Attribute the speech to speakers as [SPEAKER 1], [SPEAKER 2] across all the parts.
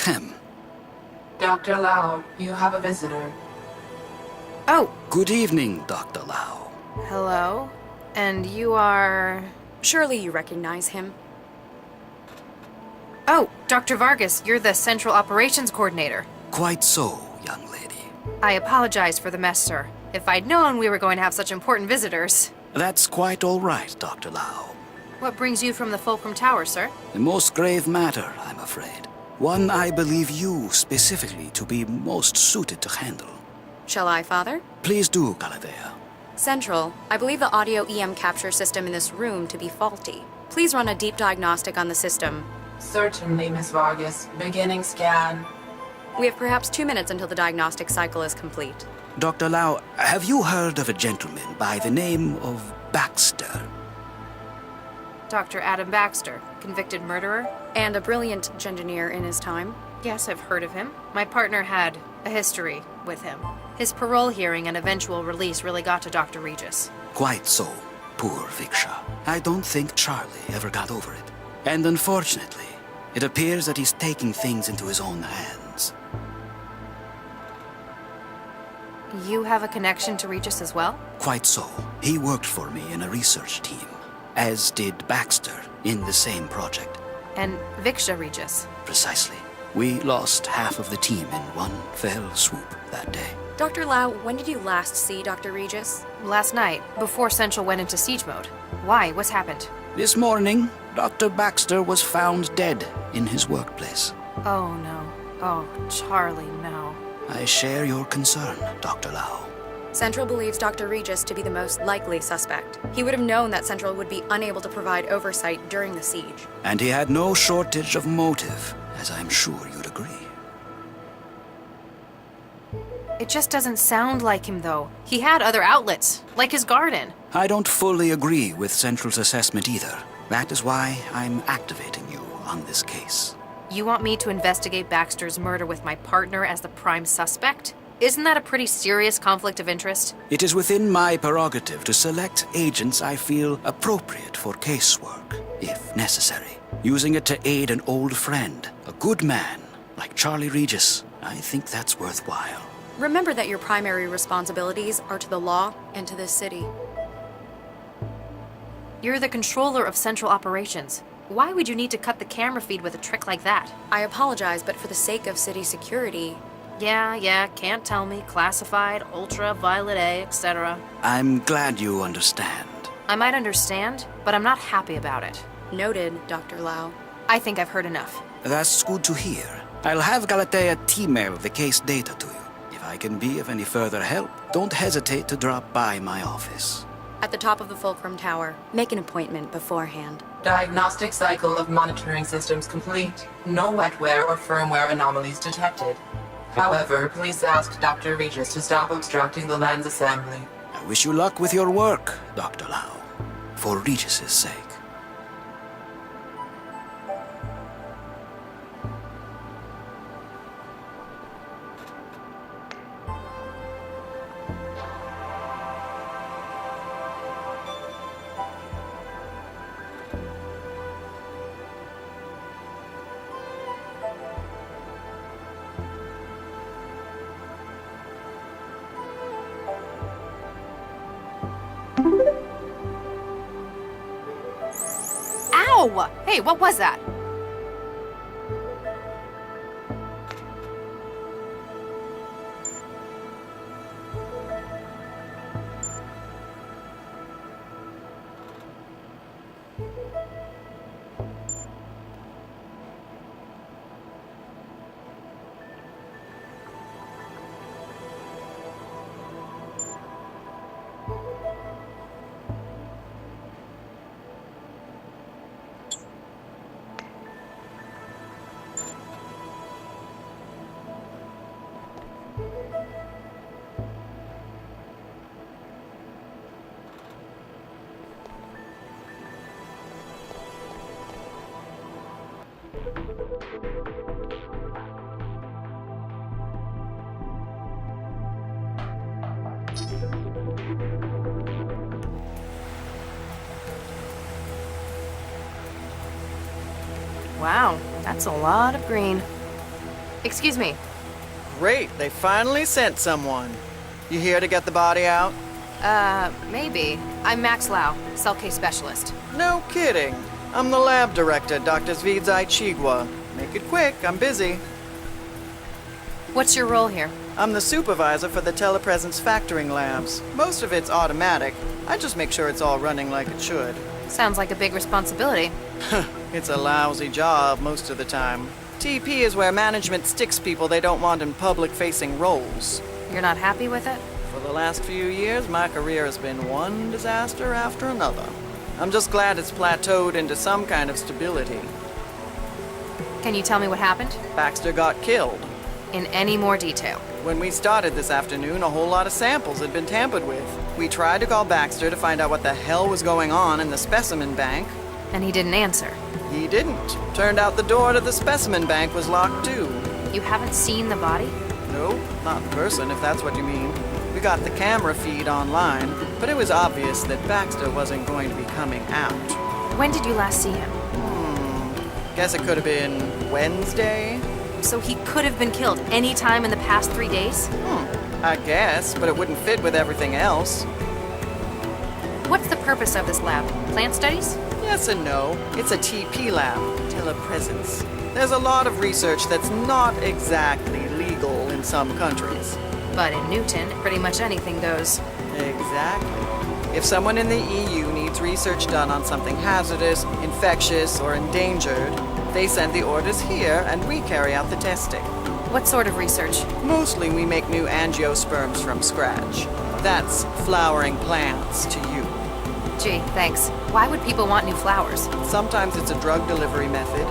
[SPEAKER 1] Ahem.
[SPEAKER 2] Dr. Lau, you have a visitor.
[SPEAKER 3] Oh,
[SPEAKER 1] Good evening, Dr. Lau.
[SPEAKER 3] hello? And you are...
[SPEAKER 4] Surely you recognize him.
[SPEAKER 3] Oh, Dr. Vargas, you're the Central Operations Coordinator.
[SPEAKER 1] Quite so, young lady.
[SPEAKER 3] I apologize for the mess, sir. If I'd known we were going to have such important visitors.
[SPEAKER 1] That's quite all right, Dr. Lau.
[SPEAKER 3] What brings you from the Fulcrum Tower, sir?
[SPEAKER 1] A most grave matter, I'm afraid. One I believe you specifically to be most suited to handle.
[SPEAKER 4] Shall I, Father?
[SPEAKER 1] Please do, Galatea.
[SPEAKER 4] Central, I believe the audio EM capture system in this room to be faulty. Please run a deep diagnostic on the system.
[SPEAKER 2] Certainly, Miss Vargas. Beginning scan.
[SPEAKER 4] We have perhaps 2 minutes until the diagnostic cycle is complete.
[SPEAKER 1] Dr. Lau, have you heard of a gentleman by the name of Baxter?
[SPEAKER 3] Dr. Adam Baxter, convicted murderer?
[SPEAKER 4] And a brilliant engineer in his time.
[SPEAKER 3] Yes, I've heard of him. My partner had a history with him. His parole hearing and eventual release really got to Dr. Regis.
[SPEAKER 1] Quite so. Poor Viksha. I don't think Charlie ever got over it. And unfortunately, it appears that he's taking things into his own hands.
[SPEAKER 3] You have a connection to Regis as well?
[SPEAKER 1] Quite so. He worked for me in a research team, as did Baxter in the same project.
[SPEAKER 3] And Viksha Regis.
[SPEAKER 1] Precisely. We lost half of the team in one fell swoop that day.
[SPEAKER 4] Dr. Lau, when did you last see Dr. Regis?
[SPEAKER 3] Last night, before Central went into siege mode. Why? What's happened?
[SPEAKER 1] This morning, Dr. Baxter was found dead in his workplace.
[SPEAKER 3] Oh, no. Oh, Charlie, no.
[SPEAKER 1] I share your concern, Dr. Lau.
[SPEAKER 4] Central believes Dr. Regis to be the most likely suspect. He would have known that Central would be unable to provide oversight during the siege.
[SPEAKER 1] And he had no shortage of motive, as I'm sure you'd agree.
[SPEAKER 3] It just doesn't sound like him, though. He had other outlets, like his garden.
[SPEAKER 1] I don't fully agree with Central's assessment either. That is why I'm activating you on this case.
[SPEAKER 3] You want me to investigate Baxter's murder with my partner as the prime suspect? Isn't that a pretty serious conflict of interest?
[SPEAKER 1] It is within my prerogative to select agents I feel appropriate for casework, if necessary. Using it to aid an old friend, a good man, like Charlie Regis, I think that's worthwhile.
[SPEAKER 4] Remember that your primary responsibilities are to the law and to this city.
[SPEAKER 3] You're the controller of Central Operations. Why would you need to cut the camera feed with a trick like that?
[SPEAKER 4] I apologize, but for the sake of city security...
[SPEAKER 3] Yeah, can't tell me. Classified, ultraviolet A, etc.
[SPEAKER 1] I'm glad you understand.
[SPEAKER 3] I might understand, but I'm not happy about it.
[SPEAKER 4] Noted, Dr. Lau.
[SPEAKER 3] I think I've heard enough.
[SPEAKER 1] That's good to hear. I'll have Galatea email the case data to you. If I can be of any further help, don't hesitate to drop by my office.
[SPEAKER 4] At the top of the Fulcrum Tower. Make an appointment beforehand.
[SPEAKER 2] Diagnostic cycle of monitoring systems complete. No wetware or firmware anomalies detected. However, please ask Dr. Regis to stop obstructing the lens assembly.
[SPEAKER 1] I wish you luck with your work, Dr. Lau, for Regis's sake.
[SPEAKER 3] Ow! Hey, what was that? Wow, that's a lot of green. Excuse me.
[SPEAKER 5] Great, they finally sent someone. You here to get the body out?
[SPEAKER 3] Maybe. I'm Max Lau, cell case specialist.
[SPEAKER 5] No kidding. I'm the lab director, Dr. Zvidzai Chigwa. Make it quick, I'm busy.
[SPEAKER 3] What's your role here?
[SPEAKER 5] I'm the supervisor for the telepresence factoring labs. Most of it's automatic. I just make sure it's all running like it should.
[SPEAKER 3] Sounds like a big responsibility.
[SPEAKER 5] It's a lousy job most of the time. TP is where management sticks people they don't want in public-facing roles.
[SPEAKER 3] You're not happy with it?
[SPEAKER 5] For the last few years, my career has been one disaster after another. I'm just glad it's plateaued into some kind of stability.
[SPEAKER 3] Can you tell me what happened?
[SPEAKER 5] Baxter got killed.
[SPEAKER 3] In any more detail?
[SPEAKER 5] When we started this afternoon, a whole lot of samples had been tampered with. We tried to call Baxter to find out what the hell was going on in the specimen bank.
[SPEAKER 3] And he didn't answer.
[SPEAKER 5] He didn't. Turned out the door to the specimen bank was locked too.
[SPEAKER 3] You haven't seen the body?
[SPEAKER 5] Nope, not in person, if that's what you mean. We got the camera feed online, but it was obvious that Baxter wasn't going to be coming out.
[SPEAKER 3] When did you last see him?
[SPEAKER 5] Guess it could have been Wednesday?
[SPEAKER 3] So he could have been killed any time in the past 3 days?
[SPEAKER 5] I guess, but it wouldn't fit with everything else.
[SPEAKER 3] What's the purpose of this lab? Plant studies?
[SPEAKER 5] Yes and no. It's a TP lab, telepresence. There's a lot of research that's not exactly legal in some countries.
[SPEAKER 3] But in Newton, pretty much anything goes.
[SPEAKER 5] Exactly. If someone in the EU needs research done on something hazardous, infectious, or endangered, they send the orders here and we carry out the testing.
[SPEAKER 3] What sort of research?
[SPEAKER 5] Mostly we make new angiosperms from scratch. That's flowering plants to you.
[SPEAKER 3] Gee, thanks. Why would people want new flowers?
[SPEAKER 5] Sometimes it's a drug delivery method.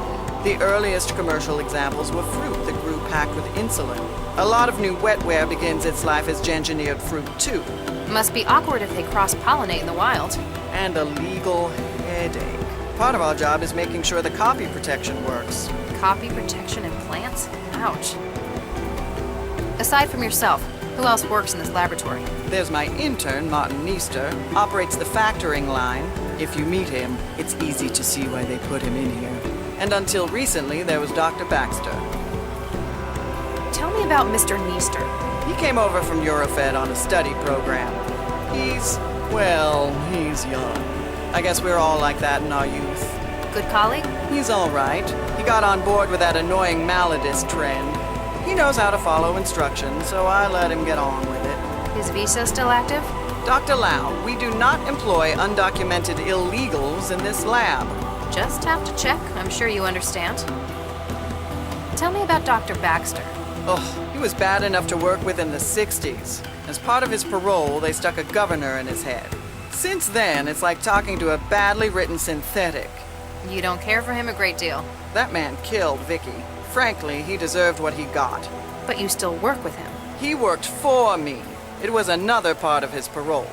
[SPEAKER 5] The earliest commercial examples were fruit that grew packed with insulin. A lot of new wetware begins its life as engineered fruit too.
[SPEAKER 3] Must be awkward if they cross-pollinate in the wild.
[SPEAKER 5] And a legal headache. Part of our job is making sure the copy protection works.
[SPEAKER 3] Copy protection in plants? Ouch. Aside from yourself, who else works in this laboratory?
[SPEAKER 5] There's my intern, Martin Neester, operates the factoring line. If you meet him, it's easy to see why they put him in here. And until recently, there was Dr. Baxter.
[SPEAKER 3] Tell me about Mr. Neester.
[SPEAKER 5] He came over from Eurofed on a study program. He's young. I guess we're all like that in our youth.
[SPEAKER 3] Good colleague?
[SPEAKER 5] He's all right. He got on board with that annoying Maladist trend. He knows how to follow instructions, so I let him get on with it.
[SPEAKER 3] His visa still active?
[SPEAKER 5] Dr. Lau, we do not employ undocumented illegals in this lab.
[SPEAKER 3] Just have to check. I'm sure you understand. Tell me about Dr. Baxter.
[SPEAKER 5] Oh, he was bad enough to work with in the 60s. As part of his parole, they stuck a governor in his head. Since then, it's like talking to a badly written synthetic.
[SPEAKER 3] You don't care for him a great deal.
[SPEAKER 5] That man killed Vicky. Frankly, he deserved what he got.
[SPEAKER 3] But you still work with him.
[SPEAKER 5] He worked for me. It was another part of his parole.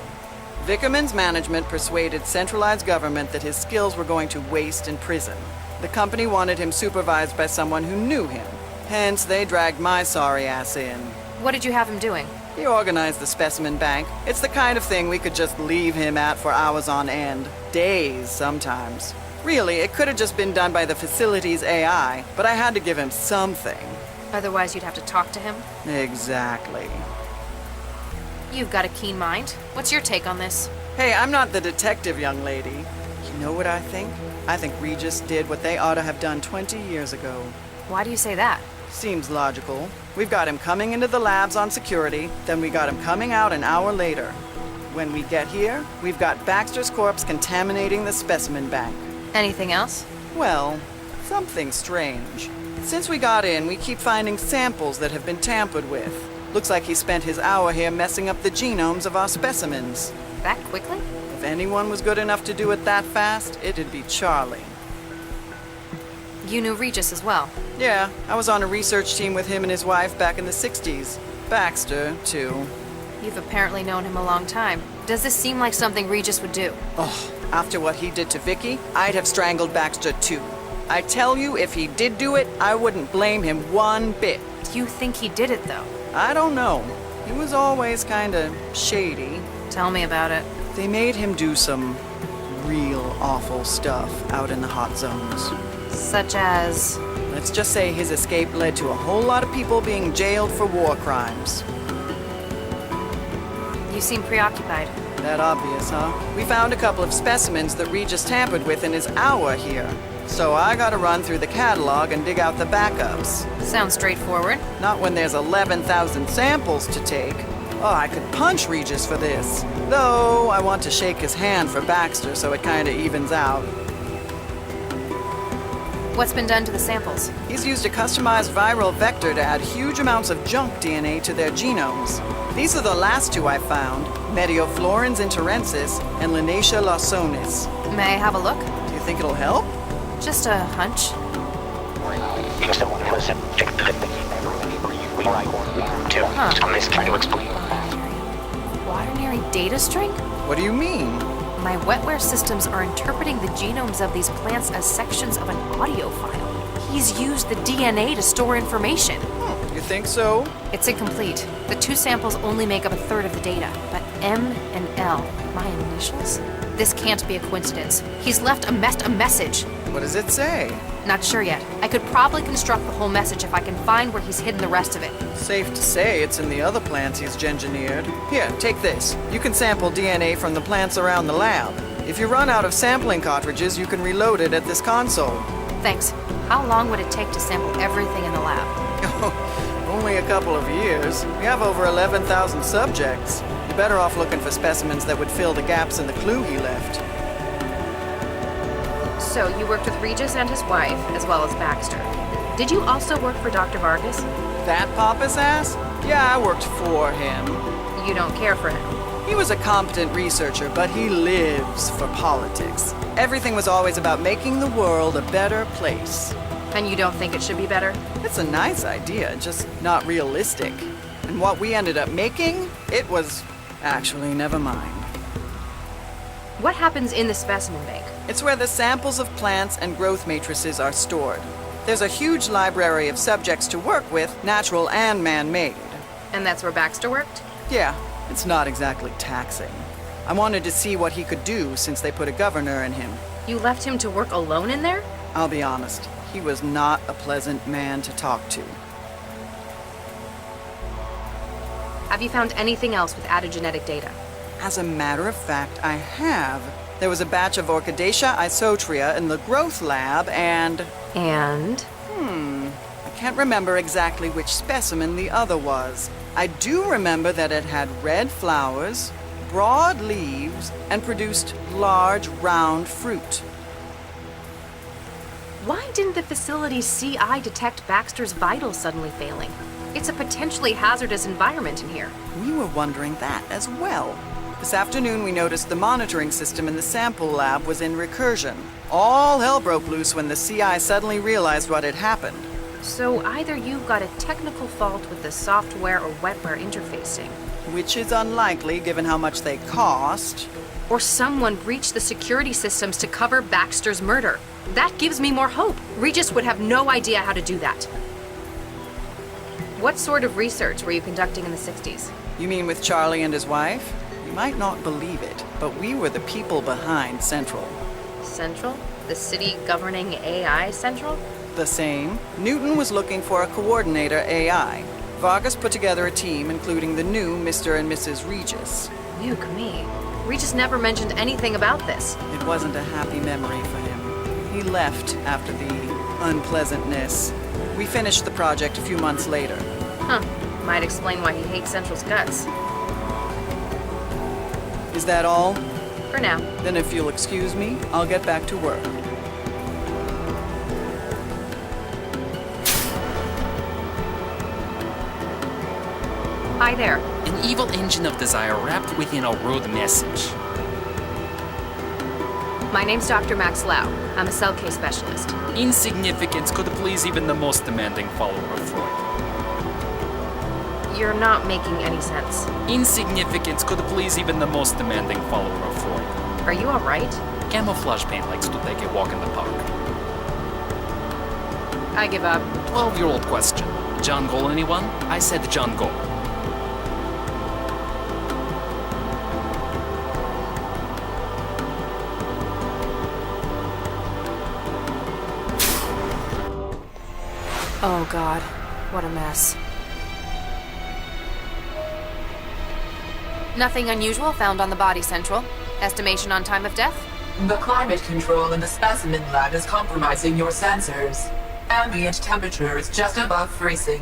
[SPEAKER 5] Vickerman's management persuaded centralized government that his skills were going to waste in prison. The company wanted him supervised by someone who knew him. Hence, they dragged my sorry ass in.
[SPEAKER 3] What did you have him doing?
[SPEAKER 5] He organized the specimen bank. It's the kind of thing we could just leave him at for hours on end. Days, sometimes. Really, it could have just been done by the facility's AI, but I had to give him something.
[SPEAKER 3] Otherwise, you'd have to talk to him?
[SPEAKER 5] Exactly.
[SPEAKER 3] You've got a keen mind. What's your take on this?
[SPEAKER 5] Hey, I'm not the detective, young lady. You know what I think? I think Regis did what they ought to have done 20 years ago.
[SPEAKER 3] Why do you say that?
[SPEAKER 5] Seems logical. We've got him coming into the labs on security, then we got him coming out an hour later. When we get here, we've got Baxter's corpse contaminating the specimen bank.
[SPEAKER 3] Anything else?
[SPEAKER 5] Well, something strange. Since we got in, we keep finding samples that have been tampered with. Looks like he spent his hour here messing up the genomes of our specimens.
[SPEAKER 3] That quickly?
[SPEAKER 5] If anyone was good enough to do it that fast, it'd be Charlie.
[SPEAKER 3] You knew Regis as well.
[SPEAKER 5] Yeah, I was on a research team with him and his wife back in the 60s. Baxter, too.
[SPEAKER 3] You've apparently known him a long time. Does this seem like something Regis would do?
[SPEAKER 5] Oh, after what he did to Vicky, I'd have strangled Baxter too. I tell you, if he did do it, I wouldn't blame him one bit.
[SPEAKER 3] Do you think he did it, though?
[SPEAKER 5] I don't know. He was always kinda shady.
[SPEAKER 3] Tell me about it.
[SPEAKER 5] They made him do some real awful stuff out in the hot zones.
[SPEAKER 3] Such as?
[SPEAKER 5] Let's just say his escape led to a whole lot of people being jailed for war crimes.
[SPEAKER 3] You seem preoccupied.
[SPEAKER 5] That obvious, huh? We found a couple of specimens that Regis tampered with in his hour here. So I gotta run through the catalog and dig out the backups.
[SPEAKER 3] Sounds straightforward.
[SPEAKER 5] Not when there's 11,000 samples to take. Oh, I could punch Regis for this. Though, I want to shake his hand for Baxter so it kinda evens out.
[SPEAKER 3] What's been done to the samples?
[SPEAKER 5] He's used a customized viral vector to add huge amounts of junk DNA to their genomes. These are the last two I found, Medioflorens interensis and Linacia lawsonis.
[SPEAKER 3] May I have a look?
[SPEAKER 5] Do you think it'll help?
[SPEAKER 3] Just a hunch. Quaternary data string?
[SPEAKER 5] What do you mean?
[SPEAKER 3] My wetware systems are interpreting the genomes of these plants as sections of an audio file. He's used the DNA to store information.
[SPEAKER 5] You think so?
[SPEAKER 3] It's incomplete. The two samples only make up a third of the data, but M and L, my initials? This can't be a coincidence. He's left a message.
[SPEAKER 5] What does it say?
[SPEAKER 3] Not sure yet. I could probably construct the whole message if I can find where he's hidden the rest of it.
[SPEAKER 5] Safe to say it's in the other plants he's gengineered. Here, take this. You can sample DNA from the plants around the lab. If you run out of sampling cartridges, you can reload it at this console.
[SPEAKER 3] Thanks. How long would it take to sample everything in the lab?
[SPEAKER 5] Only a couple of years. We have over 11,000 subjects. You're better off looking for specimens that would fill the gaps in the clue he left.
[SPEAKER 3] So, you worked with Regis and his wife, as well as Baxter. Did you also work for Dr. Vargas?
[SPEAKER 5] That pompous ass? Yeah, I worked for him.
[SPEAKER 3] You don't care for him.
[SPEAKER 5] He was a competent researcher, but he lives for politics. Everything was always about making the world a better place.
[SPEAKER 3] And you don't think it should be better?
[SPEAKER 5] It's a nice idea, just not realistic. And what we ended up making, it was... Actually, never mind.
[SPEAKER 3] What happens in the specimen bank?
[SPEAKER 5] It's where the samples of plants and growth matrices are stored. There's a huge library of subjects to work with, natural and man-made.
[SPEAKER 3] And that's where Baxter worked?
[SPEAKER 5] Yeah, it's not exactly taxing. I wanted to see what he could do since they put a governor in him.
[SPEAKER 3] You left him to work alone in there?
[SPEAKER 5] I'll be honest, he was not a pleasant man to talk to.
[SPEAKER 3] Have you found anything else with added genetic data?
[SPEAKER 5] As a matter of fact, I have. There was a batch of Orchidaceae isotria in the growth lab, and...
[SPEAKER 3] And?
[SPEAKER 5] I can't remember exactly which specimen the other was. I do remember that it had red flowers, broad leaves, and produced large, round fruit.
[SPEAKER 3] Why didn't the facility's CI detect Baxter's vitals suddenly failing? It's a potentially hazardous environment in here.
[SPEAKER 5] We were wondering that as well. This afternoon, we noticed the monitoring system in the sample lab was in recursion. All hell broke loose when the CI suddenly realized what had happened.
[SPEAKER 3] So either you've got a technical fault with the software or wetware interfacing,
[SPEAKER 5] Which is unlikely given how much they cost.
[SPEAKER 3] or someone breached the security systems to cover Baxter's murder. That gives me more hope. Regis would have no idea how to do that. What sort of research were you conducting in the 60s?
[SPEAKER 5] You mean with Charlie and his wife? You might not believe it, but we were the people behind Central.
[SPEAKER 3] Central? The city governing AI Central?
[SPEAKER 5] The same. Newton was looking for a coordinator AI. Vargas put together a team, including the new Mr. and Mrs. Regis.
[SPEAKER 3] Yuck me. Regis never mentioned anything about this.
[SPEAKER 5] It wasn't a happy memory for him. He left after the unpleasantness. We finished the project a few months later.
[SPEAKER 3] Huh. Might explain why he hates Central's guts.
[SPEAKER 5] Is that all?
[SPEAKER 3] For now.
[SPEAKER 5] Then if you'll excuse me, I'll get back to work.
[SPEAKER 3] Hi there.
[SPEAKER 6] An evil engine of desire wrapped within a rude message.
[SPEAKER 3] My name's Dr. Max Lau. I'm a cell case specialist.
[SPEAKER 6] Insignificance could please even the most demanding follower of Freud.
[SPEAKER 3] You're not making any sense.
[SPEAKER 6] Insignificance could please even the most demanding follower of Freud.
[SPEAKER 3] Are you alright?
[SPEAKER 6] Camouflage paint likes to take a walk in the park.
[SPEAKER 3] I give up.
[SPEAKER 6] 12-year-old question. John Goal anyone? I said John Goal.
[SPEAKER 3] Oh god, what a mess. Nothing unusual found on the body, Central. Estimation on time of death?
[SPEAKER 2] The climate control in the specimen lab is compromising your sensors. Ambient temperature is just above freezing.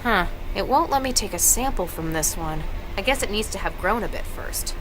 [SPEAKER 3] Huh. It won't let me take a sample from this one. I guess it needs to have grown a bit first.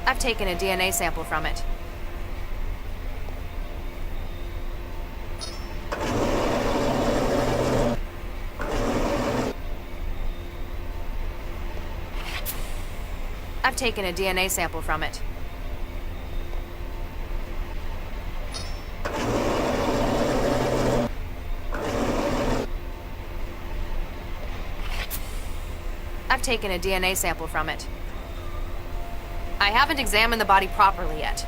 [SPEAKER 3] I've taken a DNA sample from it. I've taken a DNA sample from it. I've taken a DNA sample from it. I haven't examined the body properly yet.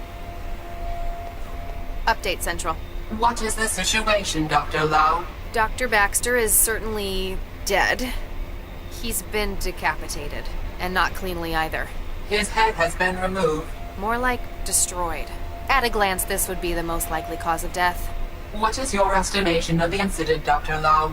[SPEAKER 3] Update, Central.
[SPEAKER 2] What is the situation, Dr. Lau?
[SPEAKER 3] Dr. Baxter is certainly dead. He's been decapitated, and not cleanly either.
[SPEAKER 2] His head has been removed.
[SPEAKER 3] More like destroyed. At a glance, this would be the most likely cause of death.
[SPEAKER 2] What is your estimation of the incident, Dr. Lau?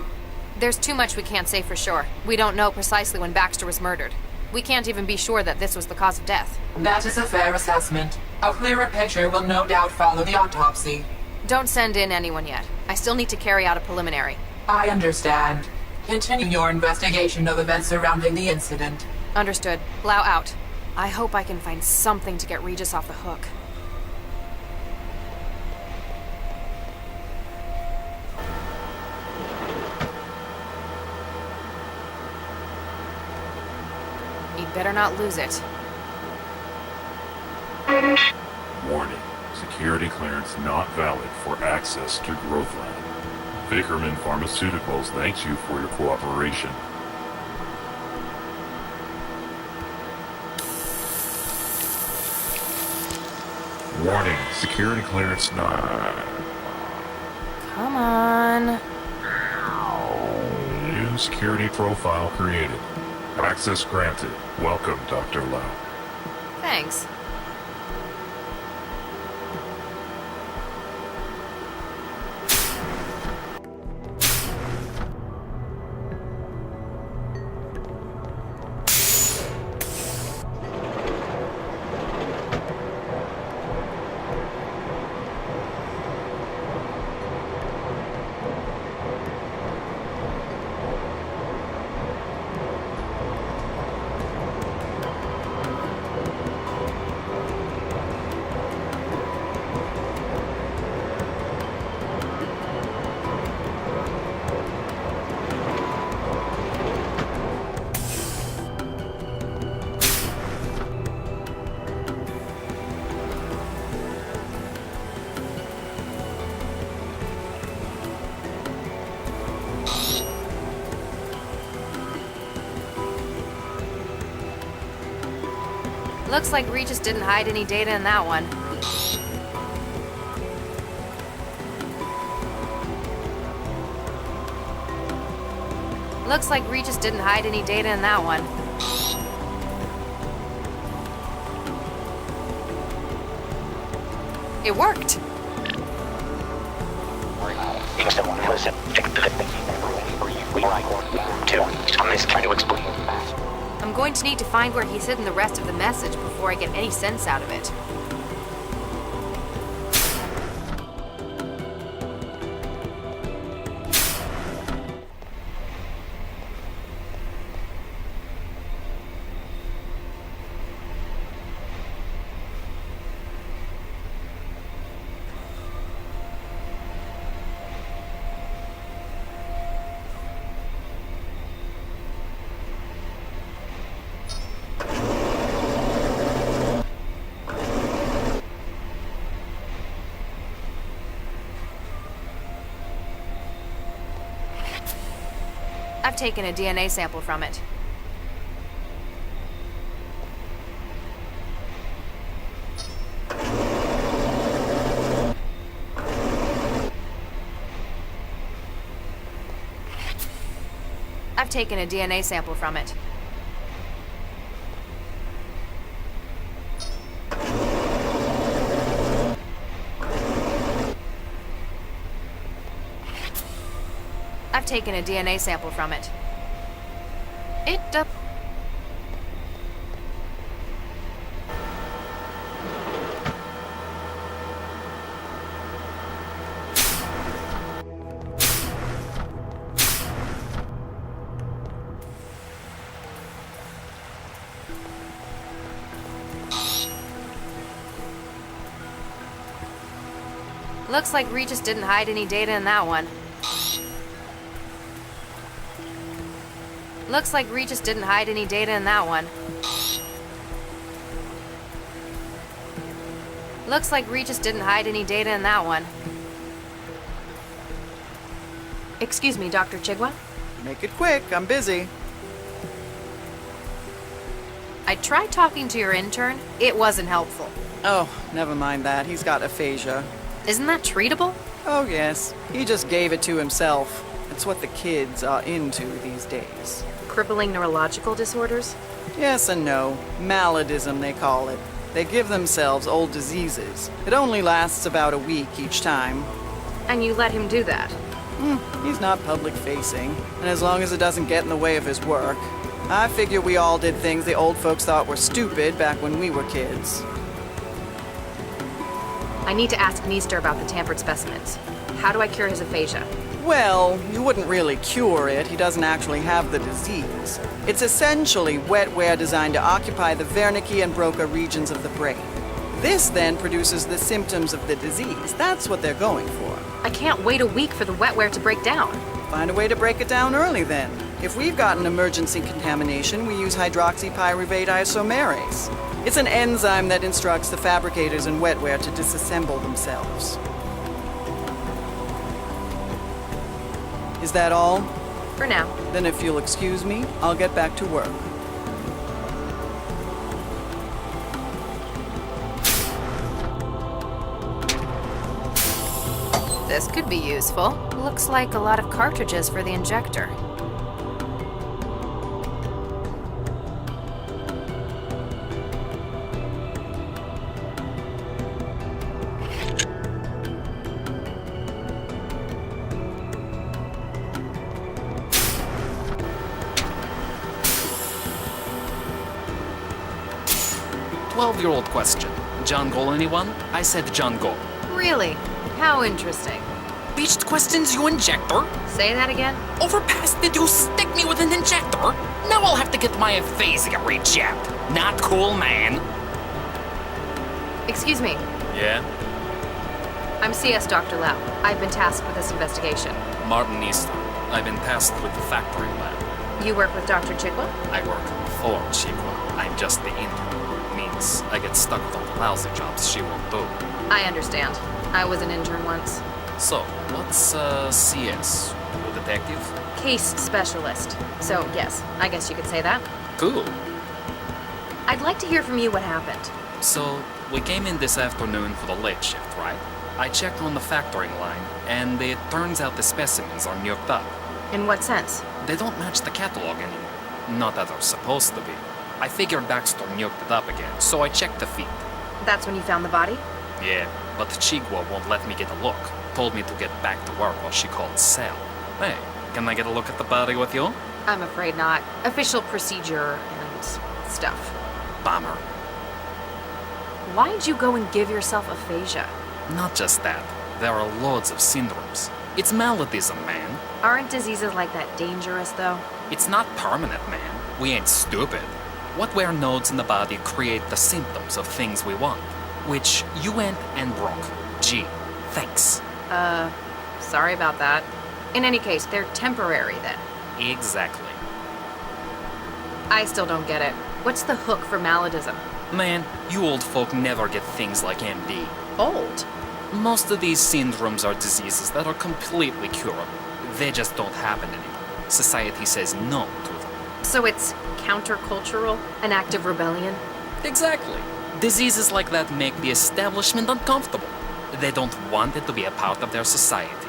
[SPEAKER 3] There's too much we can't say for sure. We don't know precisely when Baxter was murdered. We can't even be sure that this was the cause of death.
[SPEAKER 2] That is a fair assessment. A clearer picture will no doubt follow the autopsy.
[SPEAKER 3] Don't send in anyone yet. I still need to carry out a preliminary.
[SPEAKER 2] I understand. Continue your investigation of events surrounding the incident.
[SPEAKER 3] Understood. Lau out. I hope I can find something to get Regis off the hook. He'd better not lose it.
[SPEAKER 7] Warning. Security clearance not valid for access to Growthland. Vickerman Pharmaceuticals thanks you for your cooperation. Warning. Security clearance not...
[SPEAKER 3] Come on.
[SPEAKER 7] New security profile created. Access granted. Welcome, Dr. Lau.
[SPEAKER 3] Thanks. Looks like Regis didn't hide any data in that one. Looks like Regis didn't hide any data in that one. It worked! I'm going to need to find where he's hidden the rest of the message before I get any sense out of it. I've taken a DNA sample from it. I've taken a DNA sample from it. I've taken a DNA sample from it. Looks like Regis didn't hide any data in that one. Looks like Regis didn't hide any data in that one. Looks like Regis didn't hide any data in that one. Excuse me, Dr. Chigwa?
[SPEAKER 5] Make it quick, I'm busy.
[SPEAKER 3] I tried talking to your intern. It wasn't helpful.
[SPEAKER 5] Oh, never mind that. He's got aphasia.
[SPEAKER 3] Isn't that treatable?
[SPEAKER 5] Oh, yes. He just gave it to himself. It's what the kids are into these days.
[SPEAKER 3] Crippling neurological disorders?
[SPEAKER 5] Yes and no. Maladism, they call it. They give themselves old diseases. It only lasts about a week each time.
[SPEAKER 3] And you let him do that?
[SPEAKER 5] He's not public-facing, and as long as it doesn't get in the way of his work. I figure we all did things the old folks thought were stupid back when we were kids.
[SPEAKER 3] I need to ask Meester about the tampered specimens. How do I cure his aphasia?
[SPEAKER 5] Well, you wouldn't really cure it. He doesn't actually have the disease. It's essentially wetware designed to occupy the Wernicke and Broca regions of the brain. This then produces the symptoms of the disease. That's what they're going for.
[SPEAKER 3] I can't wait a week for the wetware to break down.
[SPEAKER 5] Find a way to break it down early then. If we've got an emergency contamination, we use hydroxypyruvate isomerase. It's an enzyme that instructs the fabricators in wetware to disassemble themselves. Is that all?
[SPEAKER 3] For now.
[SPEAKER 5] Then if you'll excuse me, I'll get back to work.
[SPEAKER 3] This could be useful. Looks like a lot of cartridges for the injector.
[SPEAKER 6] Year-old question. John Gol anyone? I said John Gol.
[SPEAKER 3] Really? How interesting.
[SPEAKER 6] Beached questions, you injector?
[SPEAKER 3] Say that again?
[SPEAKER 6] Overpass, did you stick me with an injector? Now I'll have to get my aphasia rejabbed. Not cool, man.
[SPEAKER 3] Excuse me.
[SPEAKER 6] Yeah?
[SPEAKER 3] I'm CS Dr. Lau. I've been tasked with this investigation.
[SPEAKER 6] Martin Easton. I've been tasked with the factory lab.
[SPEAKER 3] You work with Dr. Chigwa?
[SPEAKER 6] I work for Chigwa. I'm just the intern. Means I get stuck with all the lousy jobs she won't do.
[SPEAKER 3] I understand. I was an intern once.
[SPEAKER 6] So, what's CS? You detective?
[SPEAKER 3] Case specialist. So, yes, I guess you could say that.
[SPEAKER 6] Cool.
[SPEAKER 3] I'd like to hear from you what happened.
[SPEAKER 6] So, we came in this afternoon for the late shift, right? I checked on the factoring line, and it turns out the specimens are nuked up.
[SPEAKER 3] In what sense?
[SPEAKER 6] They don't match the catalog anymore. Not that they're supposed to be. I figured Baxter nuked it up again, so I checked the feed.
[SPEAKER 3] That's when you found the body?
[SPEAKER 6] Yeah, but Chigwa won't let me get a look. Told me to get back to work while she called Sal. Hey, can I get a look at the body with you?
[SPEAKER 3] I'm afraid not. Official procedure and stuff.
[SPEAKER 6] Bummer.
[SPEAKER 3] Why'd you go and give yourself aphasia?
[SPEAKER 6] Not just that. There are loads of syndromes. It's maladies, man.
[SPEAKER 3] Aren't diseases like that dangerous, though?
[SPEAKER 6] It's not permanent, man. We ain't stupid. Wetware nodes in the body create the symptoms of things we want, which you went and broke. Gee, thanks.
[SPEAKER 3] Sorry about that. In any case, they're temporary then.
[SPEAKER 6] Exactly.
[SPEAKER 3] I still don't get it. What's the hook for maladism?
[SPEAKER 6] Man, you old folk never get things like MD.
[SPEAKER 3] Old?
[SPEAKER 6] Most of these syndromes are diseases that are completely curable. They just don't happen anymore. Society says no to them.
[SPEAKER 3] So it's countercultural? An act of rebellion?
[SPEAKER 6] Exactly. Diseases like that make the establishment uncomfortable. They don't want it to be a part of their society.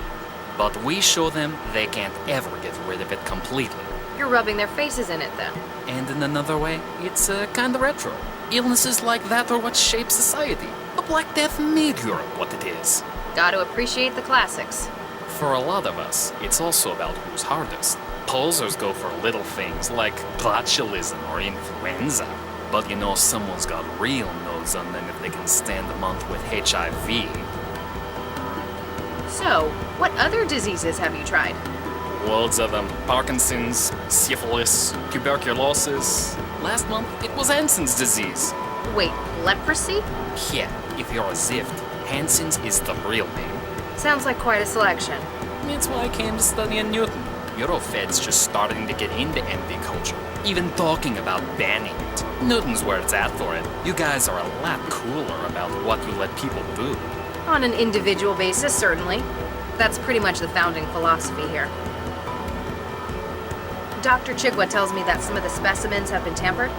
[SPEAKER 6] But we show them they can't ever get rid of it completely.
[SPEAKER 3] You're rubbing their faces in it then.
[SPEAKER 6] And in another way, it's kinda retro. Illnesses like that are what shape society. The Black Death made Europe what it is.
[SPEAKER 3] Gotta appreciate the classics.
[SPEAKER 6] For a lot of us, it's also about who's hardest. Posers go for little things like botulism or influenza. But you know someone's got real nodes on them if they can stand a month with HIV.
[SPEAKER 3] So, what other diseases have you tried?
[SPEAKER 6] Loads of them. Parkinson's, syphilis, tuberculosis. Last month, it was Hansen's disease.
[SPEAKER 3] Wait, leprosy?
[SPEAKER 6] Yeah, if you're a Zift, Hansen's is the real name.
[SPEAKER 3] Sounds like quite a selection.
[SPEAKER 6] That's why I came to study in Newton. Eurofed's just starting to get into MD culture, even talking about banning it. Newton's where it's at for it. You guys are a lot cooler about what you let people do.
[SPEAKER 3] On an individual basis, certainly. That's pretty much the founding philosophy here. Dr. Chigwa tells me that some of the specimens have been tampered.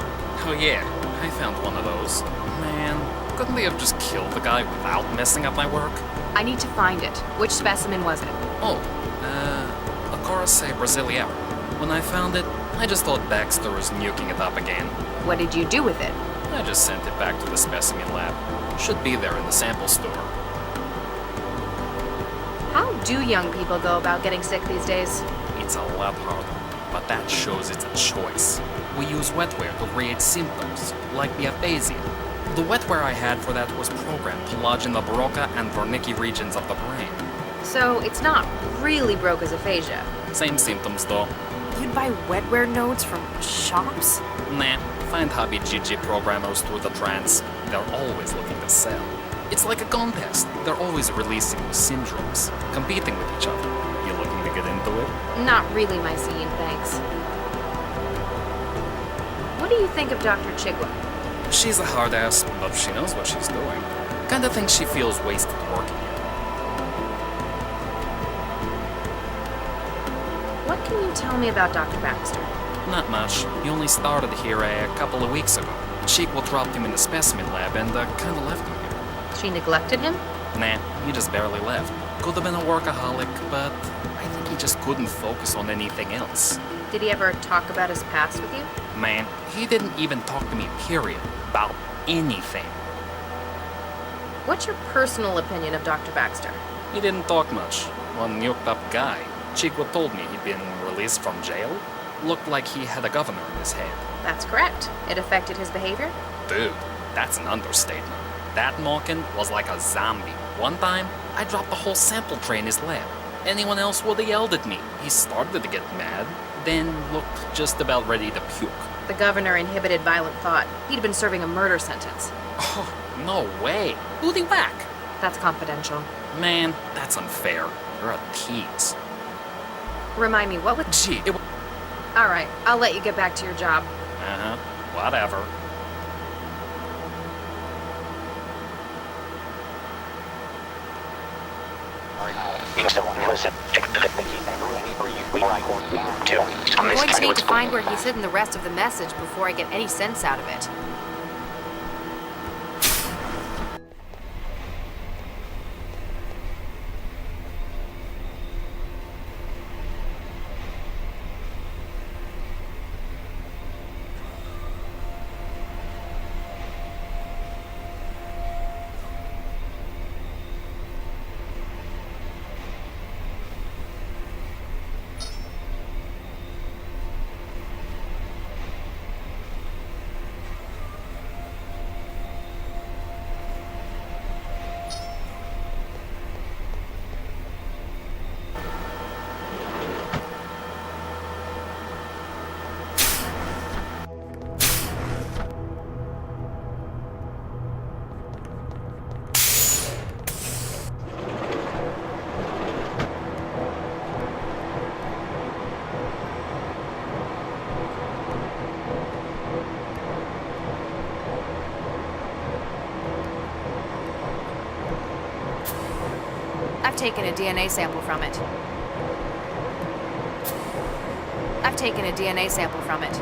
[SPEAKER 6] Oh yeah, I found one of those. Man, couldn't they have just killed the guy without messing up my work?
[SPEAKER 3] I need to find it. Which specimen was it?
[SPEAKER 6] Oh, Acoraceae brasileira. When I found it, I just thought Baxter was nuking it up again.
[SPEAKER 3] What did you do with it?
[SPEAKER 6] I just sent it back to the specimen lab. Should be there in the sample store.
[SPEAKER 3] How do young people go about getting sick these days?
[SPEAKER 6] It's a lot harder, but that shows it's a choice. We use wetware to create symptoms, like the aphasia. The wetware I had for that was programmed to lodge in the Broca and Wernicke regions of the brain.
[SPEAKER 3] So it's not really Broca's aphasia.
[SPEAKER 6] Same symptoms though.
[SPEAKER 3] You'd buy wetware nodes from shops?
[SPEAKER 6] Nah, find hobby GG programmers through the trans. They're always looking to sell. It's like a contest. They're always releasing new syndromes, competing with each other. You looking to get into it?
[SPEAKER 3] Not really my scene, thanks. What do you think of Dr. Chigwa?
[SPEAKER 6] She's a hard ass, but she knows what she's doing. Kinda thinks she feels wasted working here.
[SPEAKER 3] What can you tell me about Dr. Baxter?
[SPEAKER 6] Not much. He only started here a couple of weeks ago. Chigwa dropped him in the specimen lab and kinda left him here.
[SPEAKER 3] She neglected him?
[SPEAKER 6] Nah, he just barely left. Could have been a workaholic, but I think he just couldn't focus on anything else.
[SPEAKER 3] Did he ever talk about his past with you?
[SPEAKER 6] Man, he didn't even talk to me, period, about anything.
[SPEAKER 3] What's your personal opinion of Dr. Baxter?
[SPEAKER 6] He didn't talk much. One nuked up guy. Chigwa told me he'd been released from jail. Looked like he had a governor in his head.
[SPEAKER 3] That's correct. It affected his behavior?
[SPEAKER 6] Dude, that's an understatement. That Malkin was like a zombie. One time, I dropped the whole sample tray in his lab. Anyone else would have yelled at me. He started to get mad, then looked just about ready to puke.
[SPEAKER 3] The governor inhibited violent thought. He'd been serving a murder sentence.
[SPEAKER 6] Oh, no way. Who'd he whack?
[SPEAKER 3] That's confidential.
[SPEAKER 6] Man, that's unfair. You're a tease.
[SPEAKER 3] Remind me, what was...
[SPEAKER 6] Gee, it was...
[SPEAKER 3] All right, I'll let you get back to your job.
[SPEAKER 6] Uh-huh. Whatever.
[SPEAKER 3] I'm going to need to find where he's hidden the rest of the message before I get any sense out of it. taken a DNA sample from it. I've taken a DNA sample from it.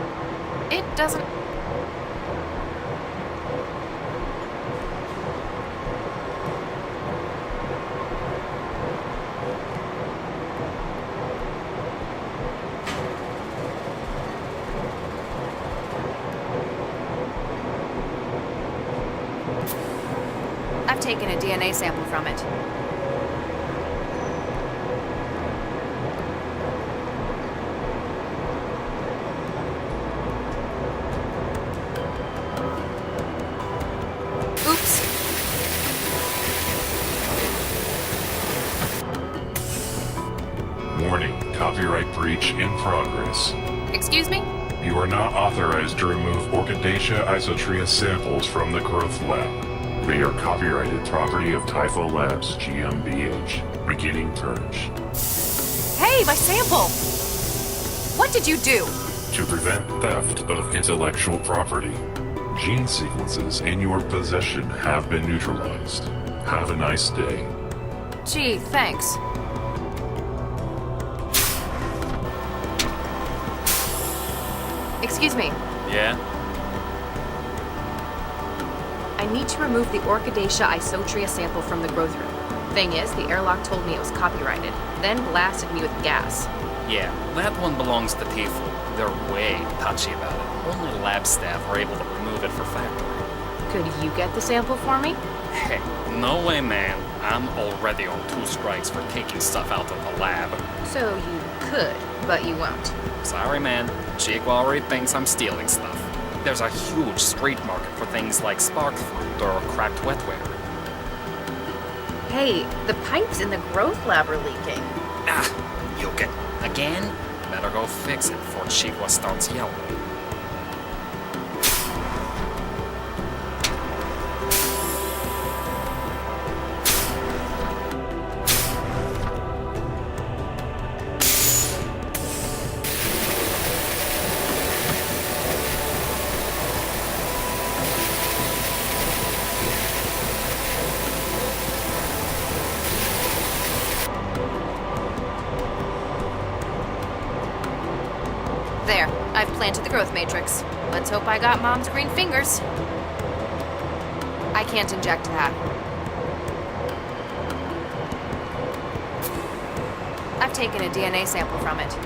[SPEAKER 3] It doesn't... I've taken a DNA sample from it. Oops.
[SPEAKER 7] Warning, copyright breach in progress.
[SPEAKER 3] Excuse me?
[SPEAKER 7] You are not authorized to remove Orchidaceae isotria samples from the growth lab. They are copyrighted property of Typho Labs GmbH. Beginning purge.
[SPEAKER 3] Hey, my sample! What did you do?
[SPEAKER 7] To prevent theft of intellectual property, gene sequences in your possession have been neutralized. Have a nice day.
[SPEAKER 3] Gee, thanks. Excuse me.
[SPEAKER 6] Yeah?
[SPEAKER 3] I need to remove the Orchidaceae isotria sample from the growth room. Thing is, the airlock told me it was copyrighted, then blasted me with gas.
[SPEAKER 6] Yeah, that one belongs to Tifu. They're way touchy about it. Only lab staff are able to remove it for factory.
[SPEAKER 3] Could you get the sample for me?
[SPEAKER 6] Hey, no way, man. I'm already on 2 strikes for taking stuff out of the lab.
[SPEAKER 3] So you could, but you won't.
[SPEAKER 6] Sorry, man. Jake already thinks I'm stealing stuff. There's a huge street market for things like spark fruit or cracked wetware.
[SPEAKER 3] Hey, the pipes in the growth lab are leaking.
[SPEAKER 6] Ah, you get again? Better go fix it before Chiqua starts yelling.
[SPEAKER 3] There, I've planted the growth matrix. Let's hope I got Mom's green fingers. I can't inject that. I've taken a DNA sample from it.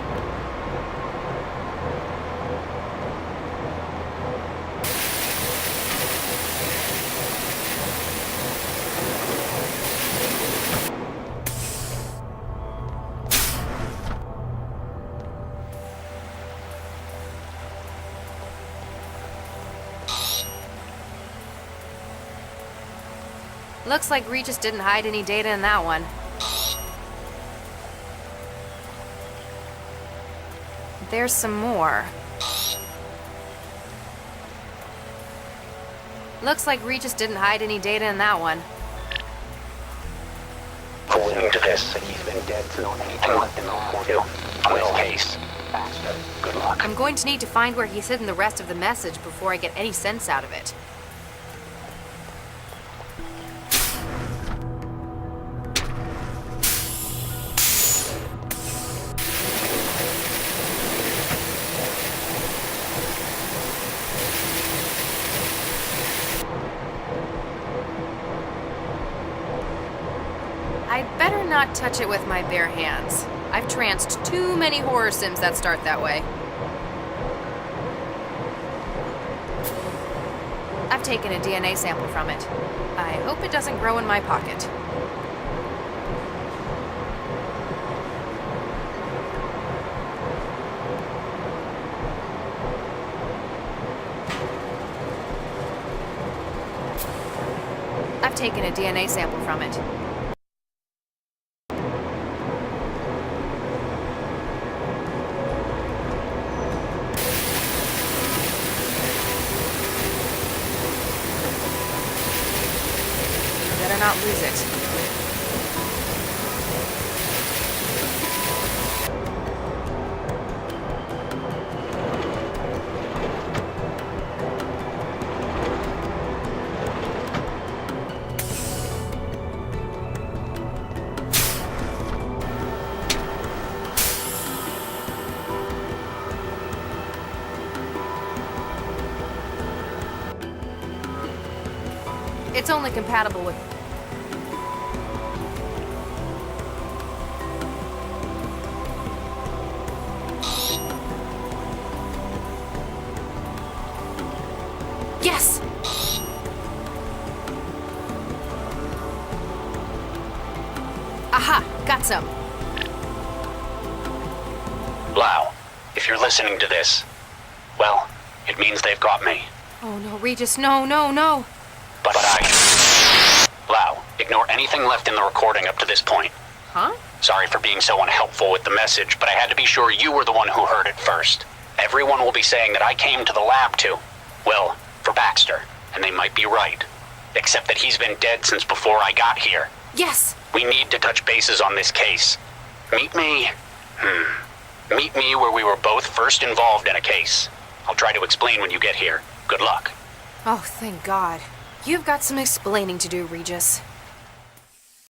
[SPEAKER 3] Looks like Regis didn't hide any data in that one. There's some more. Looks like Regis didn't hide any data in that one.
[SPEAKER 8] According to this, he's been dead for anything let them know. Well, case. Good luck.
[SPEAKER 3] I'm going to need to find where he's hidden the rest of the message before I get any sense out of it. I'd better not touch it with my bare hands. I've tranced too many horror sims that start that way. I've taken a DNA sample from it. I hope it doesn't grow in my pocket. I've taken a DNA sample from it. Better not lose it. It's only compatible with... Yes! Aha! Got some.
[SPEAKER 8] Lau, if you're listening to this, well, it means they've got me.
[SPEAKER 3] Oh no, Regis, no, no, no!
[SPEAKER 8] But Lau, ignore anything left in the recording up to this point.
[SPEAKER 3] Huh?
[SPEAKER 8] Sorry for being so unhelpful with the message, but I had to be sure you were the one who heard it first. Everyone will be saying that I came to the lab for Baxter, and they might be right. Except that he's been dead since before I got here.
[SPEAKER 3] Yes!
[SPEAKER 8] We need to touch bases on this case. Meet me where we were both first involved in a case. I'll try to explain when you get here. Good luck.
[SPEAKER 3] Oh, thank God. You've got some explaining to do, Regis.